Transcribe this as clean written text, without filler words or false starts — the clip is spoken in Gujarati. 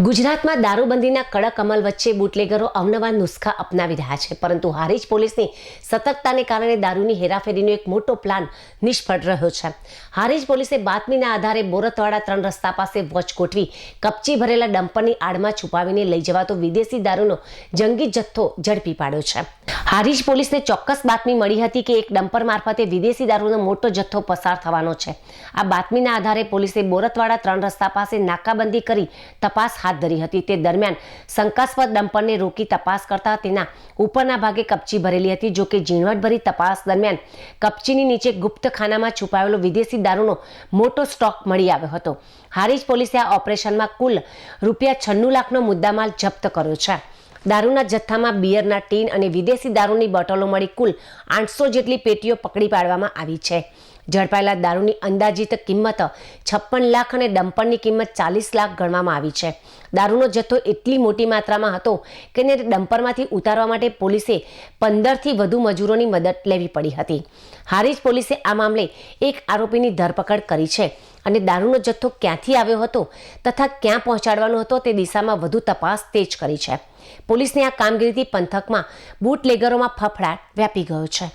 ગુજરાતમાં દારૂબંધીના કડક અમલ વચ્ચે બુટલેગરો અવનવા નુસ્ખા અપનાવી રહ્યા છે, પરંતુ હારીજ પોલીસની સતર્કતાને કારણે દારૂની હેરાફેરીનો એક મોટો પ્લાન નિષ્ફળ રહ્યો છે. હારીજ પોલીસે બાતમીના આધારે બોરતવાડા 3 રસ્તા પાસે વોચ ગોઠવી કપચી ભરેલા ડમ્પરની આડમાં છુપાવીને લઈ જવાતો વિદેશી દારૂનો જંગી જથ્થો ઝડપી પાડ્યો છે. હારીજ પોલીસને ચોક્કસ બાતમી મળી હતી કે એક ડમ્પર મારફતે વિદેશી દારૂનો મોટો જથ્થો પસાર થવાનો છે. આ બાતમીના આધારે પોલીસે બોરતવાડા 3 રસ્તા પાસે નાકાબંધી કરી તપાસ હાથ ધરી હતી. તે દરમિયાન શંકાસ્પદ ડમ્પરને રોકી તપાસ કરતા તેના ઉપરના ભાગે કપચી ભરેલી હતી. જોકે ઝીણવટભરી તપાસ દરમિયાન કપચીની નીચે ગુપ્ત ખાનામાં છુપાયેલો વિદેશી દારૂનો મોટો સ્ટોક મળી આવ્યો હતો. હારીજ પોલીસે આ ઓપરેશનમાં કુલ ₹96 લાખનો મુદ્દામાલ જપ્ત કર્યો છે. દારૂના જથ્થામાં બિયરના ટીન અને વિદેશી દારૂની બોટલો મળી કુલ 800 જેટલી પેટીઓ પકડી પાડવામાં આવી છે. ઝડપાયેલા દારૂની અંદાજિત કિંમત 56 લાખ અને ડમ્પરની કિંમત 40 લાખ ગણવામાં આવી છે. દારૂનો જથ્થો એટલી મોટી માત્રામાં હતો કે તેને ડમ્પરમાંથી ઉતારવા માટે પોલીસે 15થી વધુ મજૂરોની મદદ લેવી પડી હતી. હારીજ પોલીસે આ મામલે એક આરોપીની ધરપકડ કરી છે અને દારૂનો જથ્થો ક્યાંથી આવ્યો હતો તથા ક્યાં પહોંચાડવાનો હતો તે દિશામાં વધુ તપાસ તેજ કરી છે. પોલીસની આ કામગીરીથી પંથકમાં બુટલેગરોમાં ફફડાટ વ્યાપી ગયો છે.